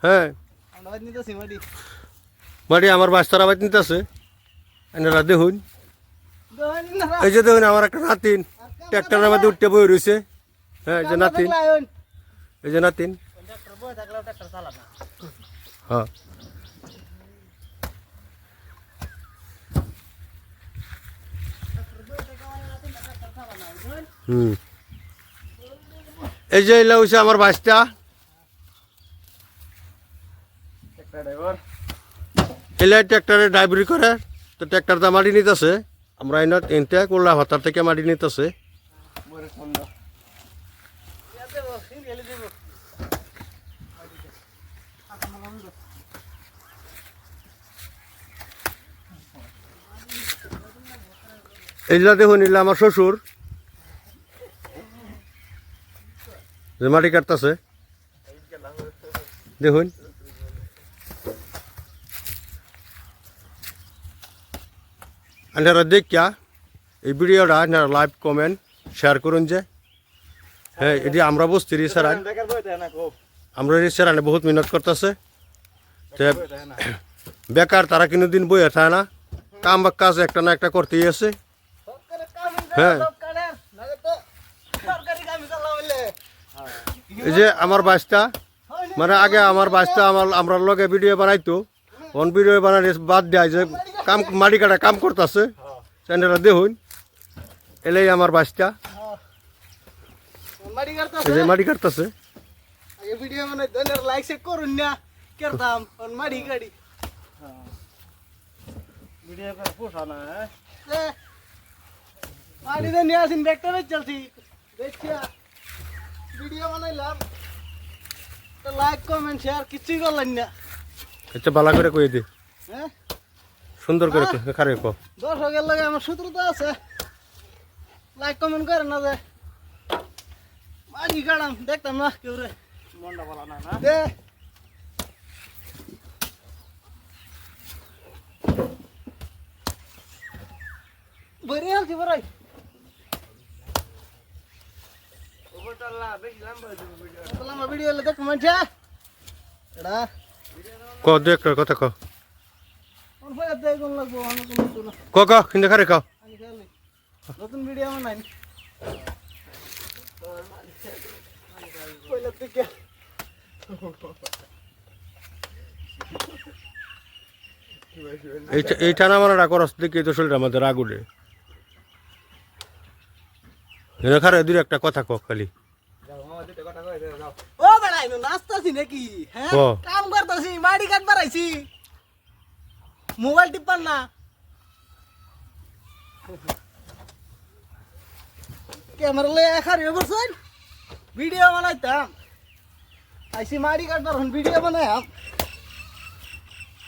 হ্যাঁ মাটি আমার বাস্তার আবাদ নিতেছে এনারা দেখুন এই যে দেখুন আমার একটা নাতিন ট্র্যাক্টরের মধ্যে উঠতে বই রয়েছে হ্যাঁ এই যে নাতিন এই যে নাতিন হ্যাঁ এই যে এলা হইছে আমার বাসটা এলা ট্র্যাক্টরে ড্রাইভারি করে তো ট্র্যাক্টরটা মাটি নিতেছে আমরা এনতে কোল্লা ভাতার থেকে মাটি নিতেছে এইগুলা দেখুন এগুলা আমার শ্বশুর যে মাটি কাটতেছে দেখুন আপনারা দেখিয়া এই ভিডিওটা আপনারা লাইভ কমেন্ট শেয়ার করুন যে হ্যাঁ এটি আমরা বস্তির ইসারান আমরা ইসারানে বহুত মেহনত করতেছে বেকার তারা কিন্তু দিন বইয়ে থাকে না কাজ একটা না একটা করতেই আছে হ্যাঁ এই যে আমার বাসটা মানে আগে আমার বাসটা আমরা লগে ভিডিও বানাইতো অন ভিডিও বানাই বাদ দেয় যে কাম মাটি কাটা কাম করতেছে চ্যানেলটা দেখুন এলেই আমার বাসটা এই যে মাটি কাটতেছে ভিডিও বানাই লাইক শেয়ার করুন না করতাম মাটি কাটি ভিডিও করে পোষা না মাটি তো নিয়ে আসিন ট্র্যাক্টরে চলছি দেখিয়া ভিডিও বানাইলাম তো লাইক কমেন্ট শেয়ার কিছুই করলেন না আচ্ছা ভালো করে কই দি হ্যাঁ সুন্দর করে খারে কো দর্শকের লগে আমার সূত্রতা আছে লাইক কমেন্ট করে না যে মাটি কাটাম দেখতাম না কেউ রে মনটা ভালো না না দে বড়ি আলছি বড়াই লম্বা ভিডিও দেখ মজা এডা কো দেখ কথা কো কোন ভাই দেখ কোন লাগবো আমি কোন তো না কো কো কিনে খারে কো আমি খেলি নতুন ভিডিও বানাই কইলা থেকে এই টানা মারাটা করস দেখি তো শরীর আমাদের আগুলে এনে খারে দুই একটা কথা কো খালি ও বেড়াই নাচতাছি নাকি হ্যাঁ কাম করতাছি মাটি কাট বাড়াইছি মোবাইল টিপান না ক্যামেরা লয়ে এখানে বসেন ভিডিও বানাইতাম আইসি মাটি কাট বাড়ান ভিডিও বানাইম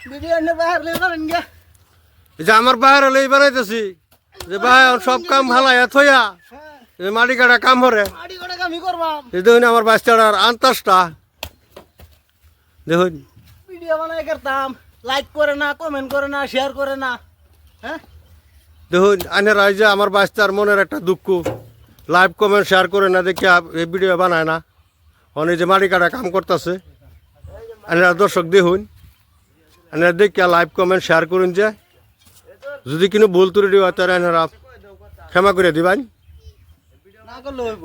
ভিডিও এনে বাইরে লয়ে করেন গে এই যে আমার বাইরে লই বানাইতেছি যে ভাই সব কাম হালায়া থইয়া এই মাটি কাটা কাম হরে মাটি কাটা কামই করবাম এই দেখুন আমার বাচ্চাটার আন্তাসটা দেখুন ভিডিও বানাই করতাম লাইক করে না কমেন্ট করে না শেয়ার করে না হ্যাঁ দেখুন আইনেরা এই যে আমার বাচ্চার মনের একটা দুঃখ লাইভ কমেন্ট শেয়ার করে না দেখি এই ভিডিও বানায় না অনেক যে মাটি কাটা কাম করতেছে আইনেরা দর্শক দেখুন আইনেরা দেখি লাইভ কমেন্ট শেয়ার করুন যে যদি কোনো ভুল ত্রুটি হয় তাহলে আইনেরা ক্ষমা করে দিবেন না করলে হইব